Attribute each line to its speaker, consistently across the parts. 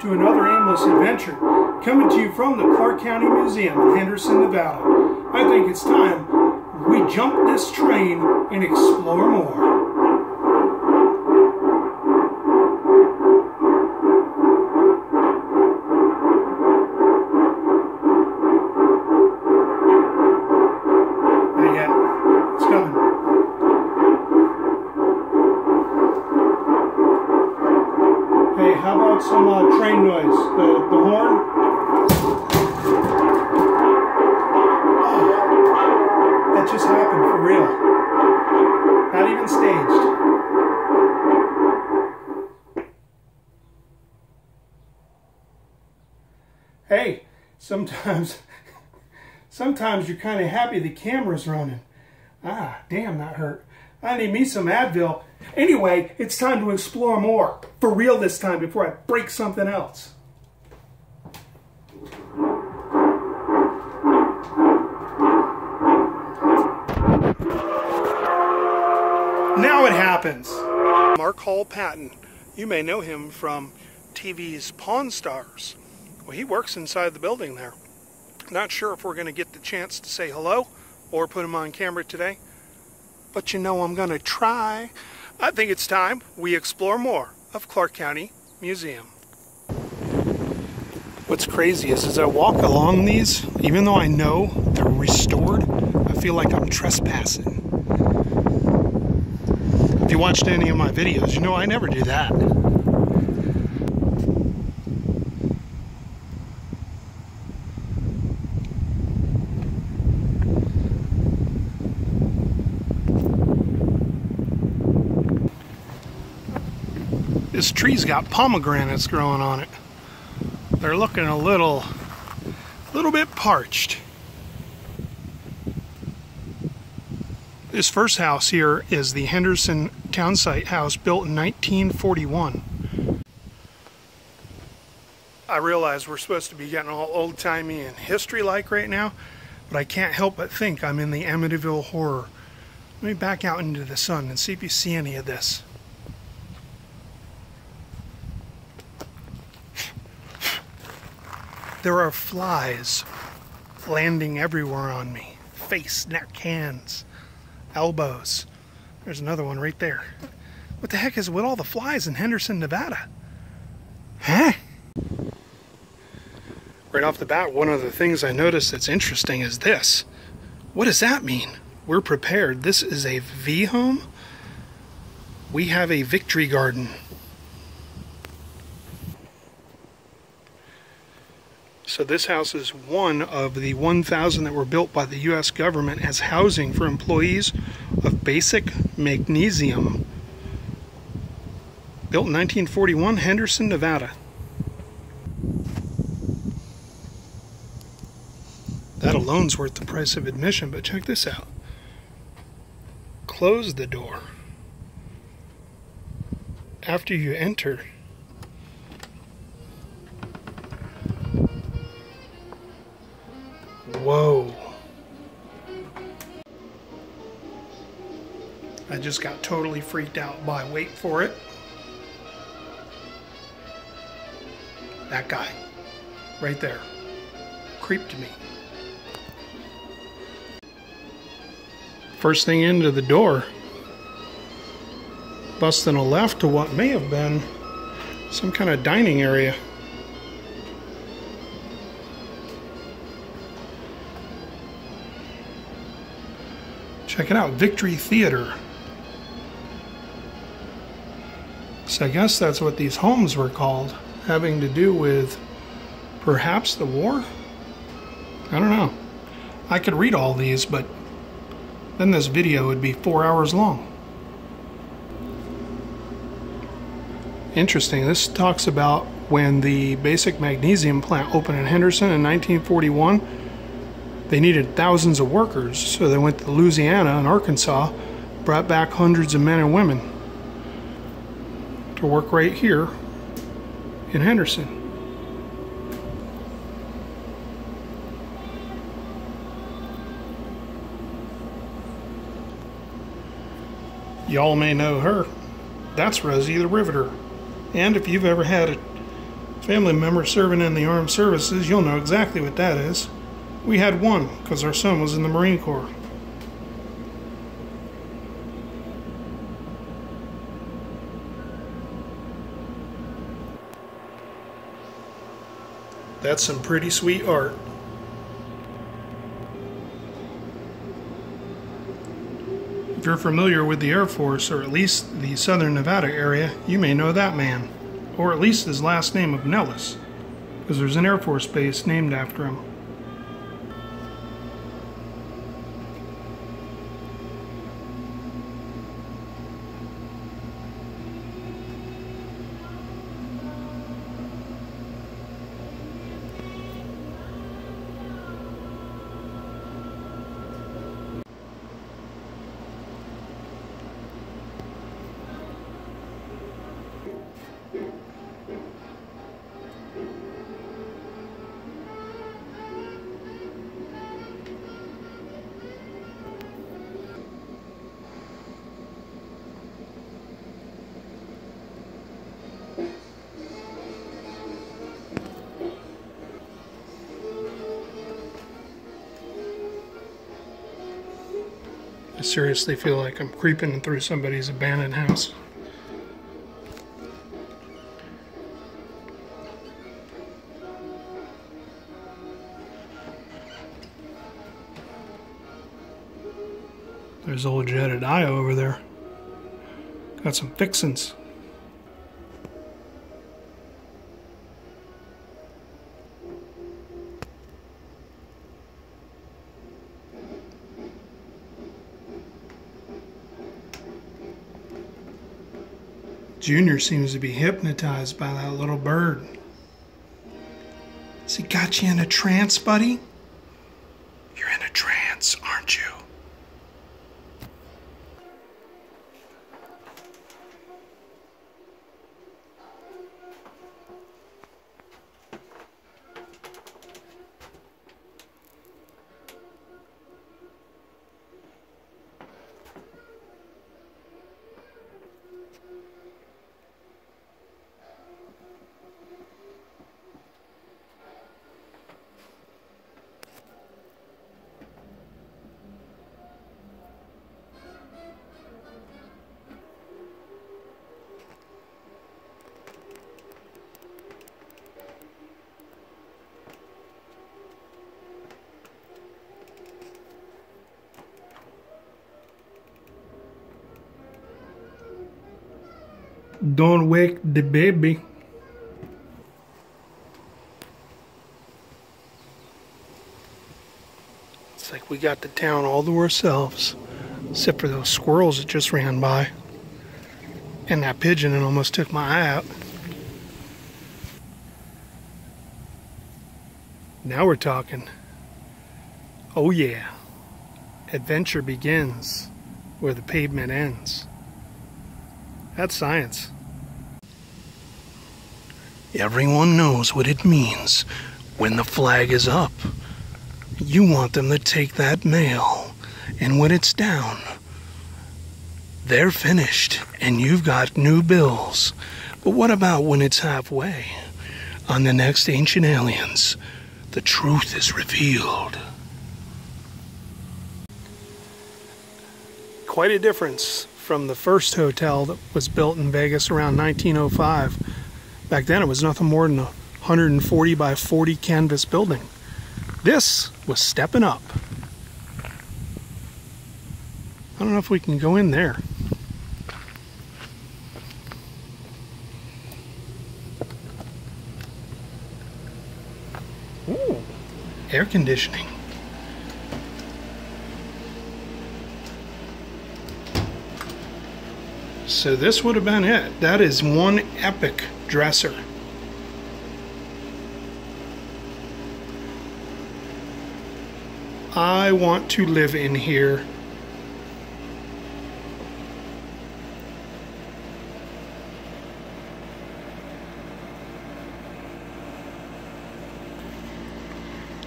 Speaker 1: to another Aimless Adventure, coming to you from the Clark County Museum in Henderson, Nevada. I think it's time we jump this train and explore more. Hey, how about some train noise? The horn? Oh, that just happened for real. Not even staged. Hey, sometimes you're kind of happy the camera's running. Ah, damn, that hurt. I need me some Advil. Anyway, it's time to explore more. For real this time, before I break something else. Now it happens. Mark Hall Patton. You may know him from TV's Pawn Stars. Well, he works inside the building there. Not sure if we're going to get the chance to say hello or put him on camera today. But you know I'm going to try. I think it's time we explore more of Clark County Museum. What's crazy is as I walk along these, even though I know they're restored, I feel like I'm trespassing. If you watched any of my videos, you know I never do that. This tree's got pomegranates growing on it. They're looking a little bit parched. This first house here is the Henderson Townsite house built in 1941. I realize we're supposed to be getting all old-timey and history-like right now, but I can't help but think I'm in the Amityville horror. Let me back out into the sun and see if you see any of this. There are flies landing everywhere on me. Face, neck, hands, elbows. There's another one right there. What the heck is with all the flies in Henderson, Nevada? Huh? Right off the bat, one of the things I noticed that's interesting is this. What does that mean? We're prepared. This is a V home. We have a victory garden. So this house is one of the 1,000 that were built by the U.S. government as housing for employees of Basic Magnesium. Built in 1941, Henderson, Nevada. That alone's worth the price of admission, but check this out. Close the door. After you enter, whoa. I just got totally freaked out by, wait for it, that guy. Right there. Creeped me. First thing into the door, busting a left to what may have been some kind of dining area. Check it out, Victory Theater. So I guess that's what these homes were called, having to do with perhaps the war? I don't know. I could read all these, but then this video would be 4 hours long. Interesting, this talks about when the Basic Magnesium plant opened in Henderson in 1941. They needed thousands of workers, so they went to Louisiana and Arkansas, brought back hundreds of men and women to work right here in Henderson. Y'all may know her. That's Rosie the Riveter. And if you've ever had Family member serving in the armed services, you'll know exactly what that is. We had one because our son was in the Marine Corps. That's some pretty sweet art. If you're familiar with the Air Force, or at least the Southern Nevada area, you may know that man. Or at least his last name of Nellis, because there's an Air Force base named after him. I seriously feel like I'm creeping through somebody's abandoned house. There's old Jedediah over there. Got some fixins. Junior seems to be hypnotized by that little bird. Has he got you in a trance, buddy? You're in a trance, aren't you? Don't wake the baby. It's like we got the town all to ourselves, except for those squirrels that just ran by. And that pigeon that almost took my eye out. Now we're talking. Oh yeah. Adventure begins where the pavement ends. That's science. Everyone knows what it means when the flag is up. You want them to take that mail, and when it's down, they're finished and you've got new bills. But what about when it's halfway? On the next Ancient Aliens, the truth is revealed. Quite a difference from the first hotel that was built in Vegas around 1905. Back then it was nothing more than a 140 by 40 canvas building. This was stepping up. I don't know if we can go in there. Ooh, air conditioning. So this would have been it. That is one epic dresser. I want to live in here.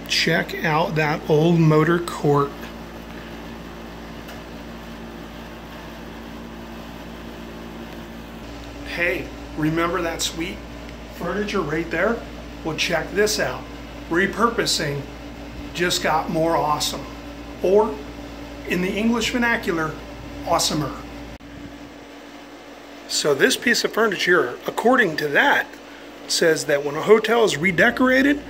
Speaker 1: Check out that old motor court. Hey, remember that sweet furniture right there. Well, check this out. Repurposing just got more awesome. Or, in the English vernacular, awesomer. So this piece of furniture, according to that, says that when a hotel is redecorated,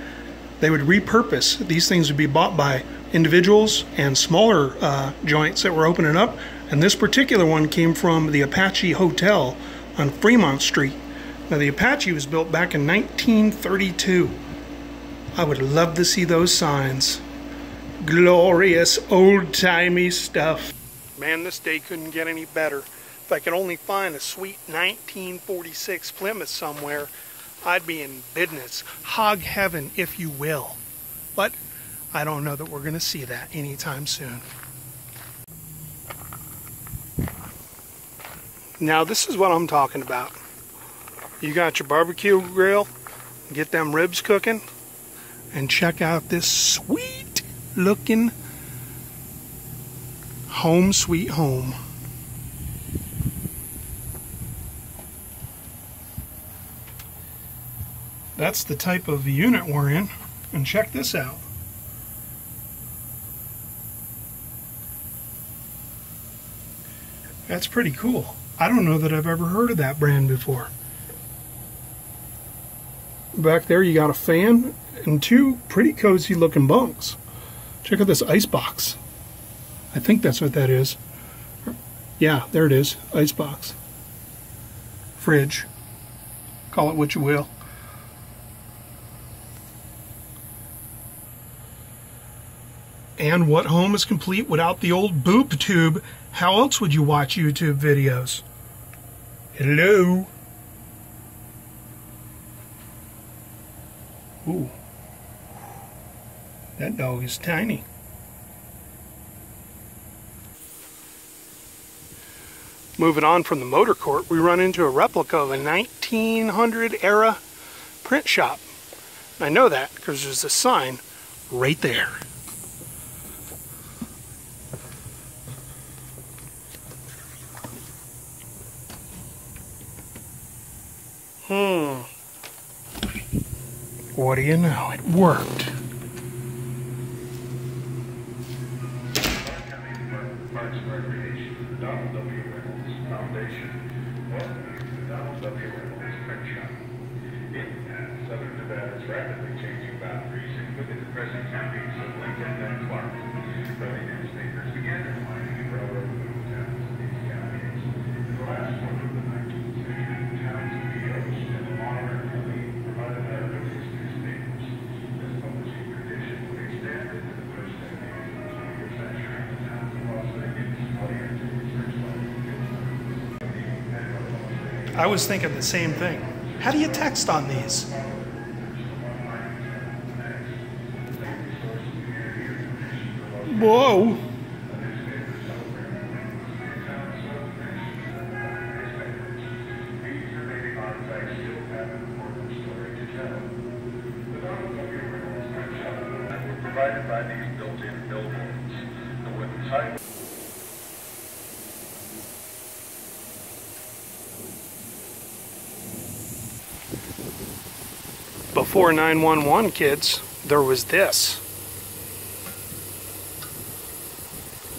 Speaker 1: they would repurpose. These things would be bought by individuals and smaller joints that were opening up. And this particular one came from the Apache Hotel on Fremont Street. Now the Apache was built back in 1932. I would love to see those signs. Glorious old-timey stuff. Man, this day couldn't get any better. If I could only find a sweet 1946 Plymouth somewhere, I'd be in business. Hog heaven, if you will. But I don't know that we're going to see that anytime soon. Now this is what I'm talking about. You got your barbecue grill, get them ribs cooking, and check out this sweet looking home sweet home. That's the type of unit we're in, and check this out. That's pretty cool. I don't know that I've ever heard of that brand before. Back there you got a fan and two pretty cozy looking bunks. Check out this ice box. I think that's what that is. Yeah, there it is. Ice box. Fridge. Call it what you will. And what home is complete without the old boob tube? How else would you watch YouTube videos? Hello? Ooh. That dog is tiny. Moving on from the motor court, we run into a replica of a 1900 era print shop. I know that because there's a sign right there. What do you know? It worked.
Speaker 2: Southern Nevada's rapidly changing boundaries, including the present counties of Lincoln and Clark. Early newspapers began defining railroad towns in these counties. In the last quarter of the 19th century, the towns of the Oaks and the modern County provided their earliest newspapers. This publishing tradition would extend into the first decade of the 20th century. The towns of Las Vegas, audience and research
Speaker 1: I was thinking the same thing. How do you text on these? Whoa!
Speaker 2: Provided by these built-in billboards. The wooden sidewalk.
Speaker 1: Before 911, kids, there was this.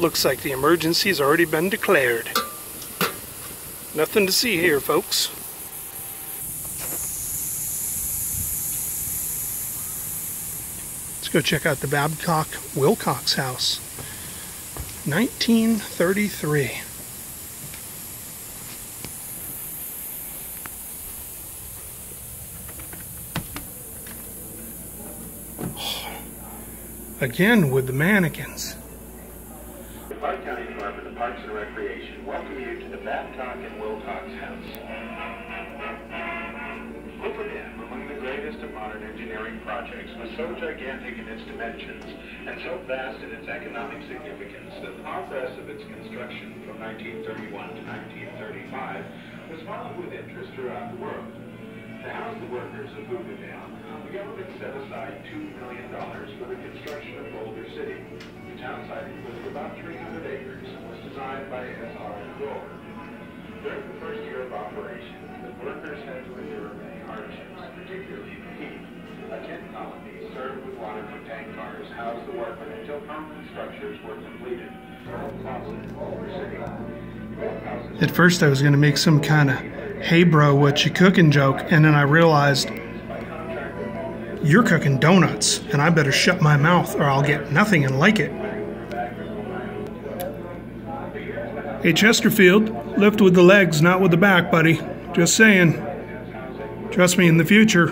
Speaker 1: Looks like the emergency's already been declared. Nothing to see here, folks. Let's go check out the Babcock Wilcox house. 1933. Again with the mannequins.
Speaker 2: The Park County Department of Parks and Recreation welcome you to the Babcock and Wilcox House. Open in among the greatest of modern engineering projects was so gigantic in its dimensions and so vast in its economic significance that the progress of its construction from 1931 to 1935 was followed with interest throughout the world. To house the workers of Hooverville, the government set aside $2 million for the construction of Boulder City. The town site was about 300 acres and was designed by S.R. Gore. During the first year of operation, the workers had to endure many hardships. particularly the heat. A tent colony served with water from tank cars housed the workmen until permanent structures were completed.
Speaker 1: At first I was going to make some kind of, hey bro, what you cooking joke, and then I realized you're cooking donuts, and I better shut my mouth or I'll get nothing and like it. Hey Chesterfield, lift with the legs, not with the back, buddy. Just saying. Trust me, in the future,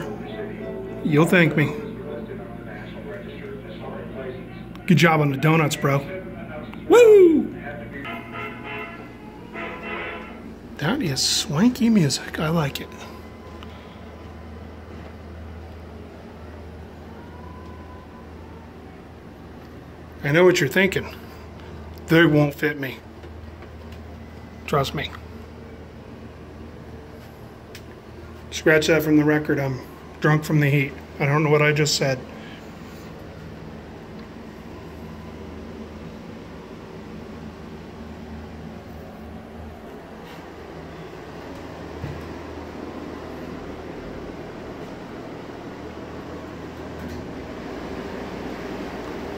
Speaker 1: you'll thank me. Good job on the donuts, bro. Woo! That is swanky music. I like it. I know what you're thinking. They won't fit me. Trust me. Scratch that from the record. I'm drunk from the heat. I don't know what I just said.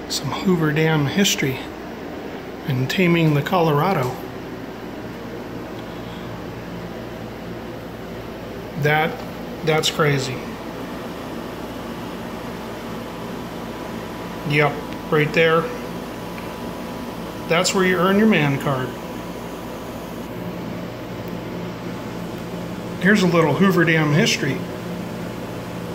Speaker 1: Some Hoover Dam history and taming the Colorado. That's crazy. Yep, right there. That's where you earn your man card. Here's a little Hoover Dam history.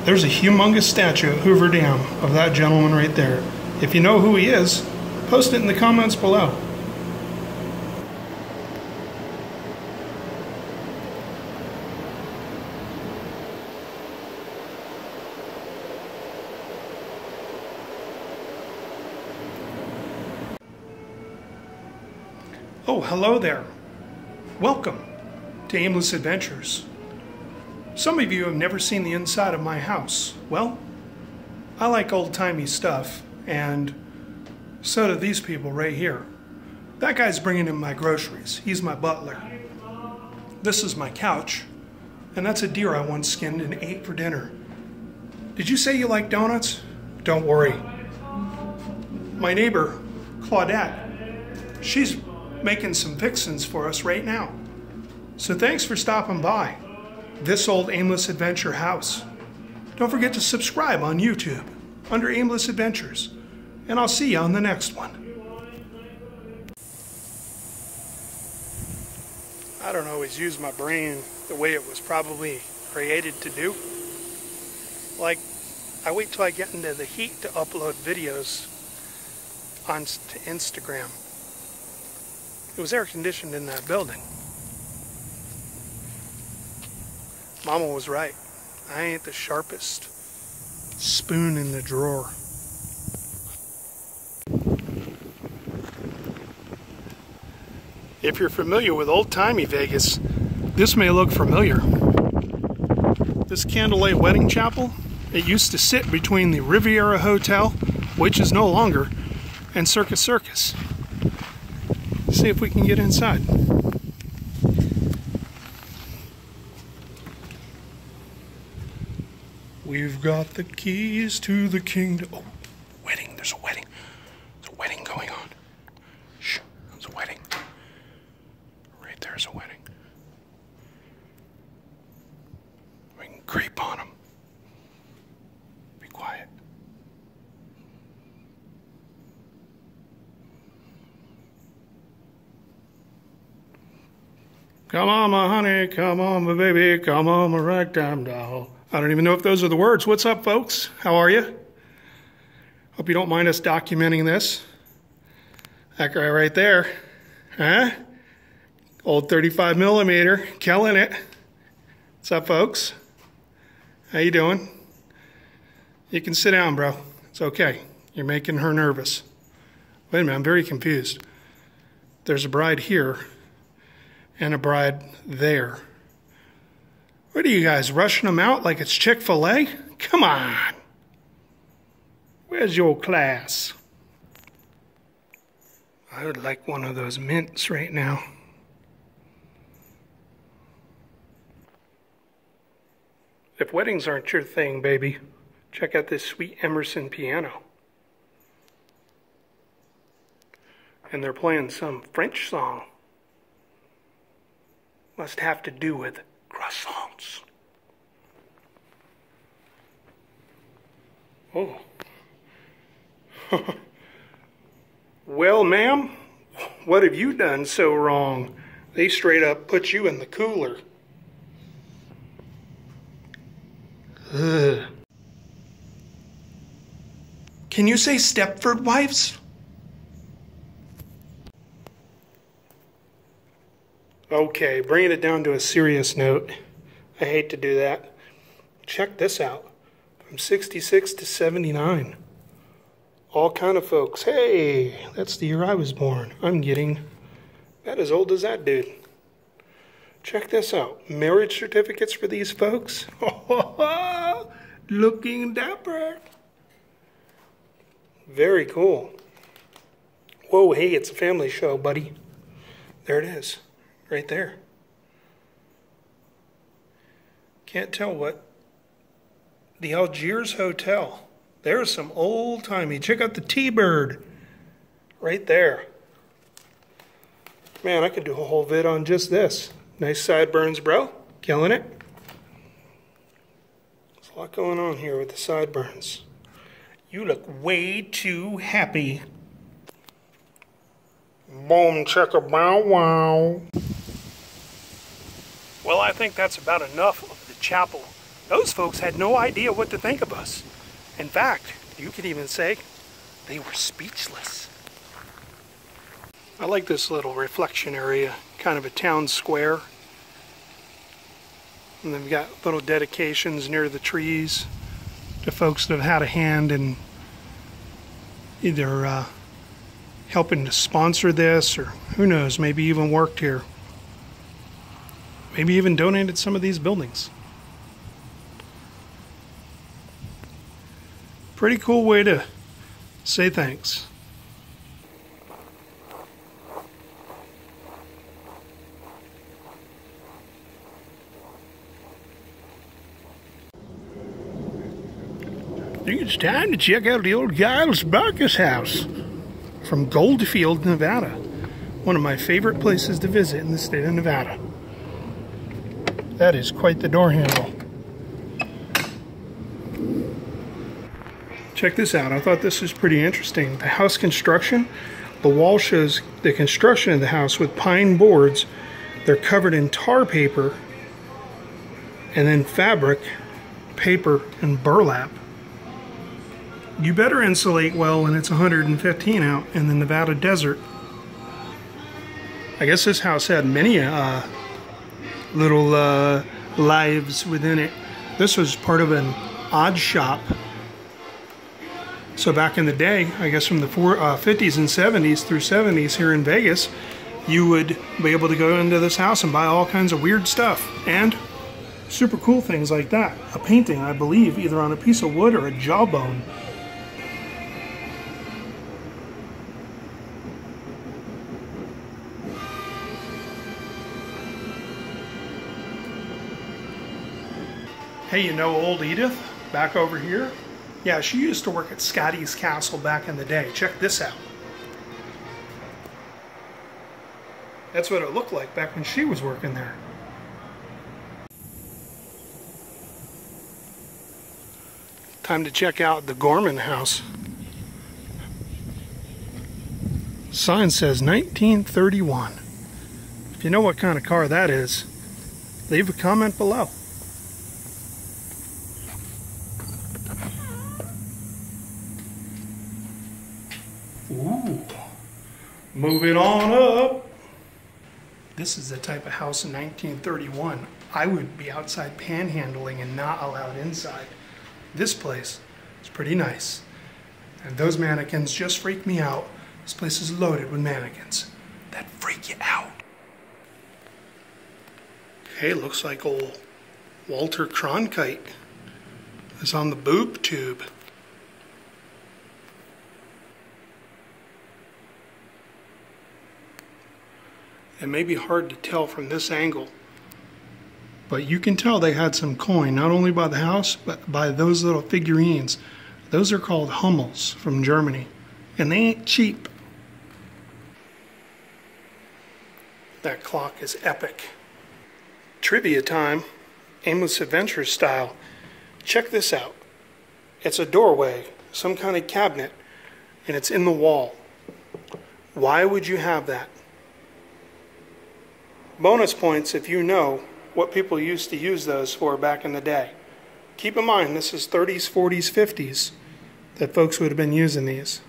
Speaker 1: There's a humongous statue at Hoover Dam of that gentleman right there. If you know who he is, post it in the comments below. Oh, hello there. Welcome to Aimless Adventures. Some of you have never seen the inside of my house. Well, I like old-timey stuff, and so do these people right here. That guy's bringing in my groceries. He's my butler. This is my couch, and that's a deer I once skinned and ate for dinner. Did you say you like donuts? Don't worry. My neighbor, Claudette, she's making some fixins for us right now. So thanks for stopping by this old Aimless Adventure house. Don't forget to subscribe on YouTube under Aimless Adventures, and I'll see you on the next one. I don't always use my brain the way it was probably created to do. Like, I wait till I get into the heat to upload videos onto Instagram. It was air conditioned in that building. Mama was right. I ain't the sharpest spoon in the drawer. If you're familiar with old-timey Vegas, this may look familiar. This candlelight wedding chapel, it used to sit between the Riviera Hotel, which is no longer, and Circus Circus. See if we can get inside. We've got the keys to the kingdom. Oh, wedding. There's a wedding. There's a wedding going on. Shh, there's a wedding. Right there's a wedding. We can creep on them. Be quiet. Come on, my honey, come on, my baby, come on, my ragtime doll. I don't even know if those are the words. What's up, folks? How are you? Hope you don't mind us documenting this. That guy right there, huh? Old 35 millimeter, killing it. What's up, folks? How you doing? You can sit down, bro. It's okay. You're making her nervous. Wait a minute, I'm very confused. There's a bride here and a bride there. What are you guys, rushing them out like it's Chick-fil-A? Come on. Where's your class? I would like one of those mints right now. If weddings aren't your thing, baby, check out this sweet Emerson piano. And they're playing some French song. Must have to do with croissants. Oh. Well, ma'am, what have you done so wrong? They straight up put you in the cooler. Ugh. Can you say Stepford wives? Okay, bringing it down to a serious note. I hate to do that. Check this out. From 66 to 79. All kind of folks. Hey, that's the year I was born. I'm getting about as old as that dude. Check this out. Marriage certificates for these folks. Looking dapper. Very cool. Whoa, hey, it's a family show, buddy. There it is. Right there. Can't tell what. The Algiers Hotel. There's some old-timey. Check out the T-Bird. Right there. Man, I could do a whole vid on just this. Nice sideburns, bro. Killing it. There's a lot going on here with the sideburns. You look way too happy. Boom, checka, bow, wow. Well, I think that's about enough of the chapel. Those folks had no idea what to think of us. In fact, you could even say they were speechless. I like this little reflection area, kind of a town square. And they've got little dedications near the trees to folks that have had a hand in either helping to sponsor this, or who knows, maybe even worked here. Maybe even donated some of these buildings. Pretty cool way to say thanks. I think it's time to check out the old Giles Barker's house from Goldfield, Nevada. One of my favorite places to visit in the state of Nevada. That is quite the door handle. Check this out. I thought this was pretty interesting. The house construction, the wall shows the construction of the house with pine boards. They're covered in tar paper and then fabric, paper, and burlap. You better insulate well when it's 115 out in the Nevada desert. I guess this house had many little lives within it. This was part of an odd shop. So back in the day, I guess from the 50s and 70s through 70s here in Vegas, you would be able to go into this house and buy all kinds of weird stuff. And super cool things like that. A painting, I believe, either on a piece of wood or a jawbone. Hey, you know old Edith back over here? Yeah, she used to work at Scotty's Castle back in the day. Check this out. That's what it looked like back when she was working there. Time to check out the Gorman house. Sign says 1931. If you know what kind of car that is, leave a comment below. Ooh, moving on up. This is the type of house in 1931 I would be outside panhandling and not allowed inside. This place is pretty nice. And those mannequins just freak me out. This place is loaded with mannequins that freak you out. Hey, looks like old Walter Cronkite is on the boob tube. It may be hard to tell from this angle, But you can tell they had some coin, not only by the house, but by those little figurines. Those are called Hummels from Germany, and they ain't cheap. That clock is epic. Trivia time, Aimless Adventures style. Check this out. It's a doorway, some kind of cabinet, and it's in the wall. Why would you have that? Bonus points if you know what people used to use those for back in the day. Keep in mind, this is 30s, 40s, 50s that folks would have been using these.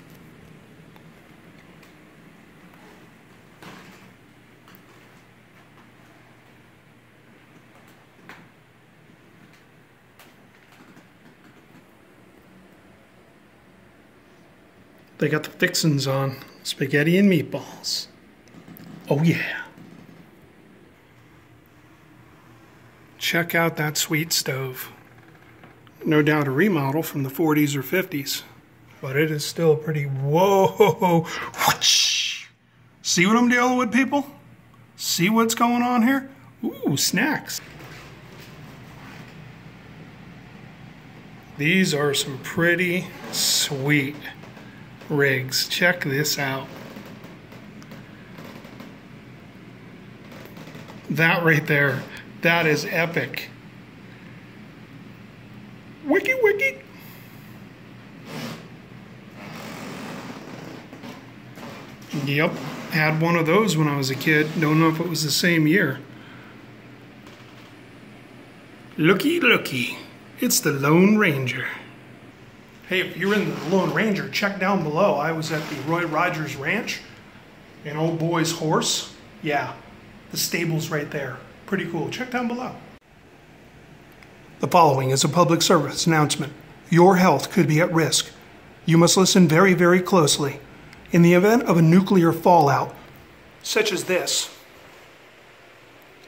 Speaker 1: They got the fixins on. Spaghetti and meatballs. Oh yeah. Check out that sweet stove. No doubt a remodel from the 40s or 50s. But it is still pretty, whoa. Whoosh. See what I'm dealing with, people? See what's going on here? Ooh, snacks. These are some pretty sweet rigs. Check this out. That right there, that is epic. Wiki wiki. Yep, had one of those when I was a kid. Don't know if it was the same year. Looky, looky. It's the Lone Ranger. Hey, if you're in the Lone Ranger, check down below. I was at the Roy Rogers Ranch, an old boy's horse. Yeah, the stable's right there. Pretty cool. Check down below. The following is a public service announcement. Your health could be at risk. You must listen very, very closely. In the event of a nuclear fallout, such as this,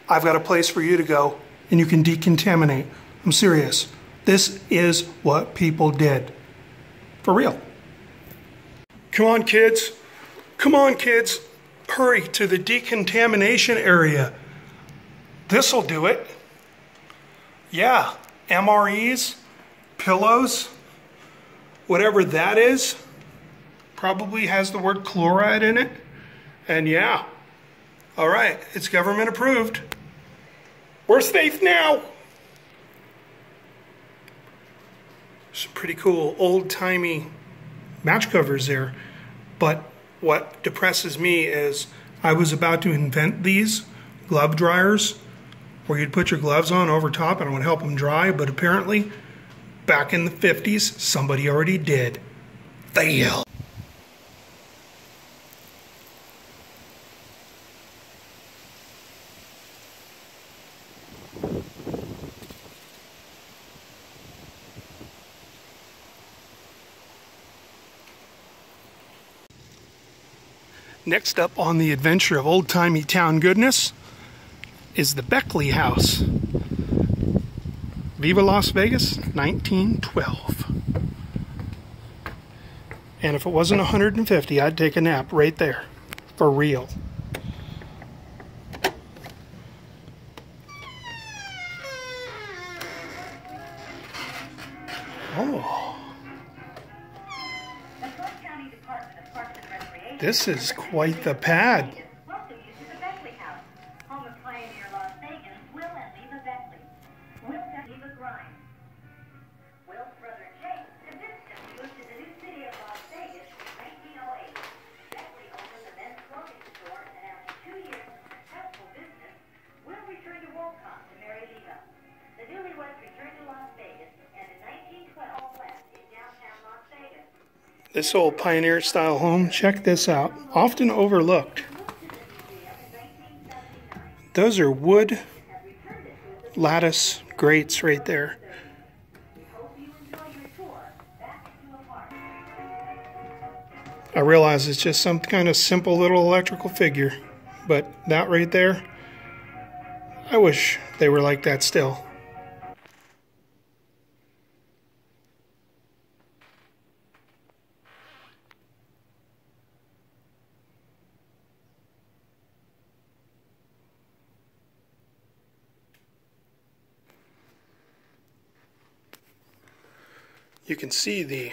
Speaker 1: I've got a place for you to go and you can decontaminate. I'm serious. This is what people did. For real. Come on, kids. Come on, kids. Hurry to the decontamination area. This'll do it. Yeah, MREs, pillows, whatever that is, probably has the word chloride in it. And yeah, all right, it's government approved. We're safe now. Some pretty cool old-timey match covers there. But what depresses me is I was about to invent these glove dryers where you'd put your gloves on over top and it would help them dry, but apparently back in the 50s somebody already did. Fail. Next up on the adventure of old-timey town goodness is the Beckley House. Viva Las Vegas, 1912. And if it wasn't 150, I'd take a nap right there. For real. Oh. This is quite the pad.
Speaker 3: Welcome you to the Beckley House, home of pioneer Las Vegas, Will and Leva Beckley. Will and Leva Grimes. Will's brother Jake convinced him to move to the new city of Las Vegas in 1908. Beckley opened the men's clothing store, and after 2 years of successful business, Will returned to Wolcott to marry Leva. The newlyweds returned to Las Vegas, and in 1912 left in downtown Las Vegas.
Speaker 1: This old pioneer style home, check this out, often overlooked. Those are wood lattice grates right there. I realize it's just some kind of simple little electrical figure, but that right there, I wish they were like that still. You can see the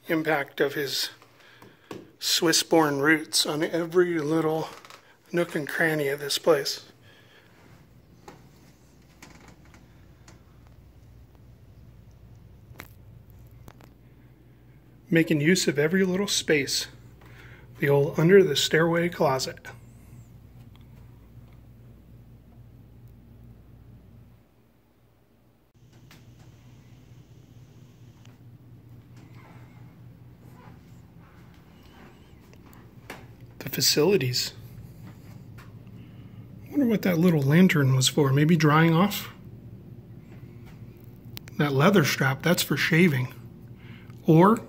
Speaker 1: impact of his Swiss-born roots on every little nook and cranny of this place. Making use of every little space. The old under the stairway closet. The facilities. I wonder what that little lantern was for. Maybe drying off? That leather strap, that's for shaving. Or,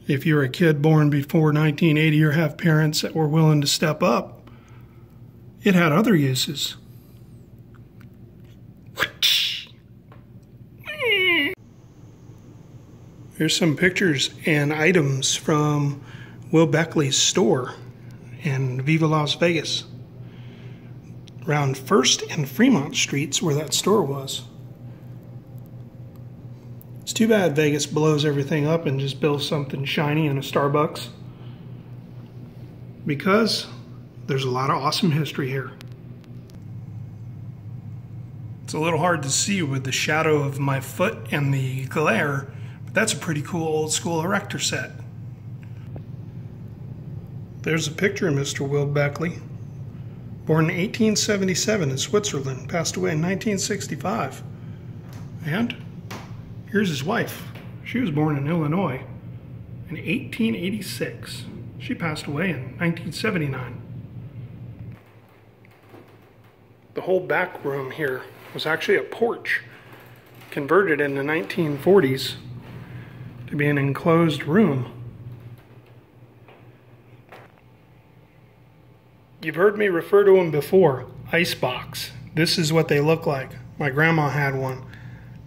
Speaker 1: if you're a kid born before 1980 or have parents that were willing to step up, it had other uses. Here's some pictures and items from Will Beckley's store in Viva Las Vegas. Around 1st and Fremont Streets where that store was. It's too bad Vegas blows everything up and just builds something shiny in a Starbucks. Because there's a lot of awesome history here. It's a little hard to see with the shadow of my foot and the glare, but that's a pretty cool old school erector set. There's a picture of Mr. Will Beckley. Born in 1877 in Switzerland, passed away in 1965. And here's his wife. She was born in Illinois in 1886. She passed away in 1979. The whole back room here was actually a porch, converted in the 1940s to be an enclosed room. You've heard me refer to them before, icebox. This is what they look like. My grandma had one.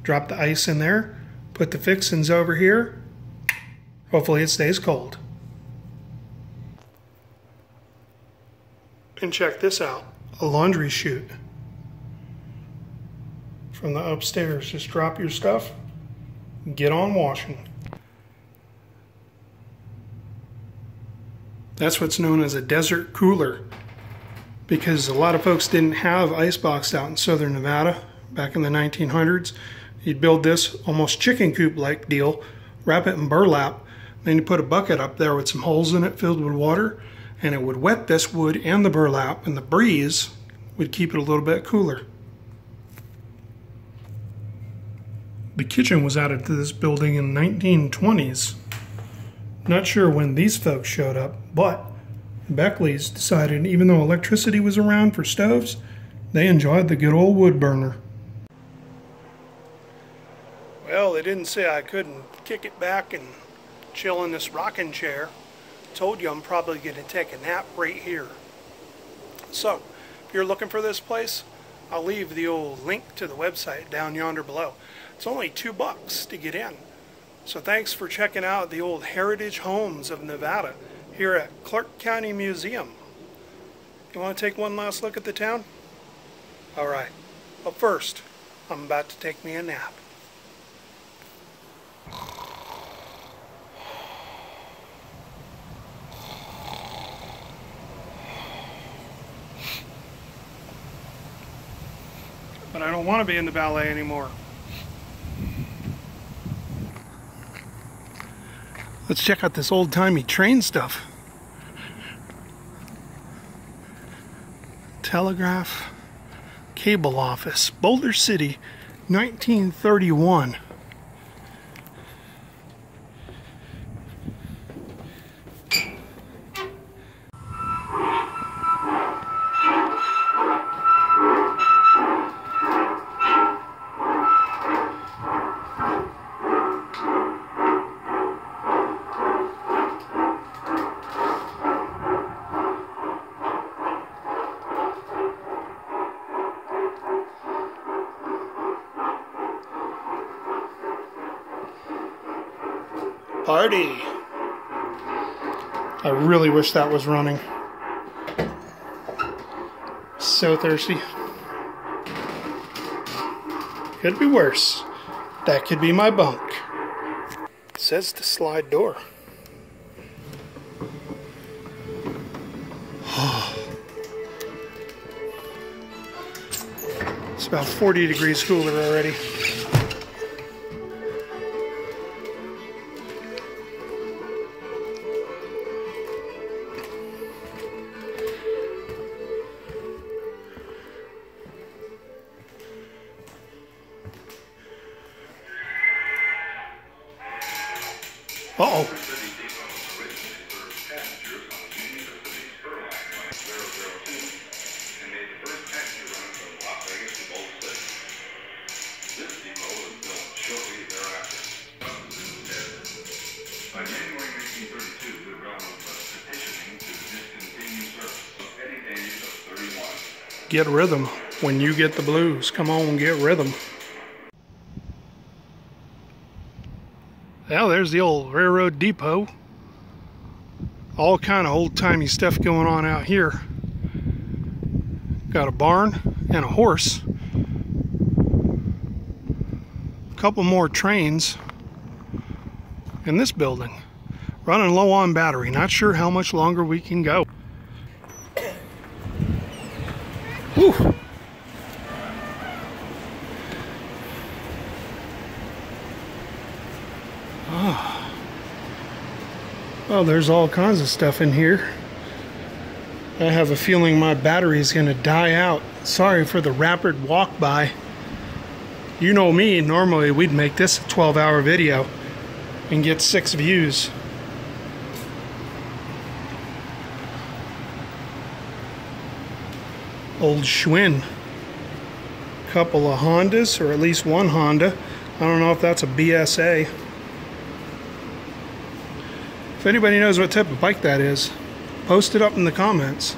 Speaker 1: Drop the ice in there, put the fixings over here. Hopefully it stays cold. And check this out, a laundry chute. From the upstairs, just drop your stuff, get on washing. That's what's known as a desert cooler, because a lot of folks didn't have icebox out in southern Nevada back in the 1900s. You'd build this almost chicken coop-like deal, wrap it in burlap, then you put a bucket up there with some holes in it filled with water, and it would wet this wood and the burlap, and the breeze would keep it a little bit cooler. The kitchen was added to this building in the 1920s. Not sure when these folks showed up, but Beckley's decided even though electricity was around for stoves, they enjoyed the good old wood burner. Well, they didn't say I couldn't kick it back and chill in this rocking chair. Told you I'm probably going to take a nap right here. So, if you're looking for this place, I'll leave the old link to the website down yonder below. It's only $2 to get in. So thanks for checking out the old heritage homes of Nevada here at Clark County Museum. You want to take one last look at the town? Alright, but first, I'm about to take me a nap. But I don't want to be in the ballet anymore. Let's check out this old-timey train stuff. Telegraph Cable Office, Boulder City, 1931. Party! I really wish that was running. So thirsty. Could be worse. That could be my bunk. says the slide door. It's about 40 degrees cooler already. Uh-oh.
Speaker 2: By January 1932, the railroad was petitioning to discontinue service. At the age of 31.
Speaker 1: Get rhythm when you get the blues. Come on, get rhythm. Well, there's the old railroad depot. All kind of old-timey stuff going on out here. Got a barn and a horse. A couple more trains in this building. Running low on battery. Not sure how much longer we can go. Whew. Well, there's all kinds of stuff in here. I have a feeling my battery is going to die out. Sorry for the rapid walk by. You know me, normally we'd make this a 12-hour video and get 6 views. Old Schwinn. Couple of Hondas, or at least one Honda. I don't know if that's a BSA. If anybody knows what type of bike that is, post it up in the comments.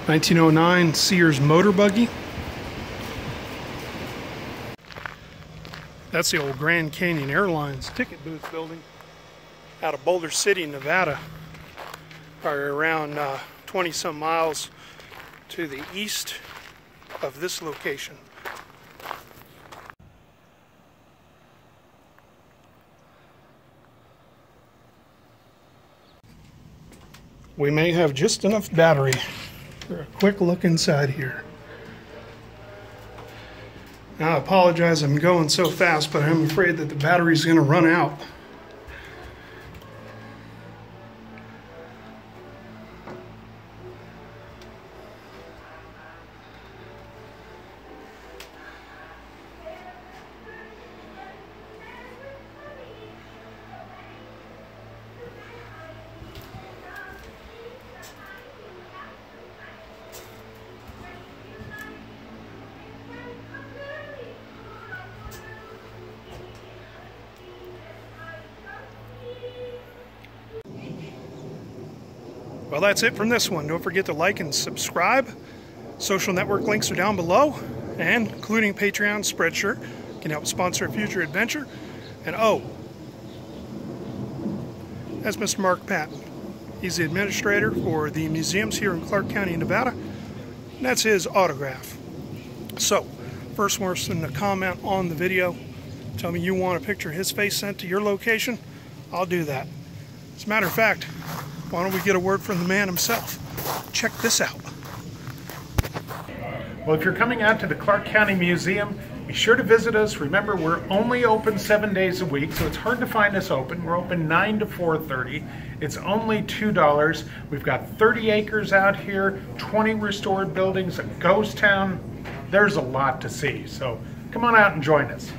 Speaker 1: '1909 Sears motor buggy. That's the old Grand Canyon Airlines ticket booth building out of Boulder City, Nevada. Probably around 20 some miles to the east of this location. We may have just enough battery for a quick look inside here. Now, I apologize, I'm going so fast, but I'm afraid that the battery's going to run out. Well, that's it from this one. Don't forget to like and subscribe. Social network links are down below, and including Patreon, Spreadshirt can help sponsor a future adventure. And oh, that's Mr. Mark Patton. He's the administrator for the museums here in Clark County, Nevada. And that's his autograph. So, first person to comment on the video, tell me you want a picture of his face sent to your location, I'll do that. As a matter of fact, why don't we get a word from the man himself? Check this out.
Speaker 4: Well, if you're coming out to the Clark County Museum, be sure to visit us. Remember, we're only open 7 days a week, so it's hard to find us open. We're open 9 to 4:30. It's only $2. We've got 30 acres out here, 20 restored buildings, a ghost town. There's a lot to see, so come on out and join us.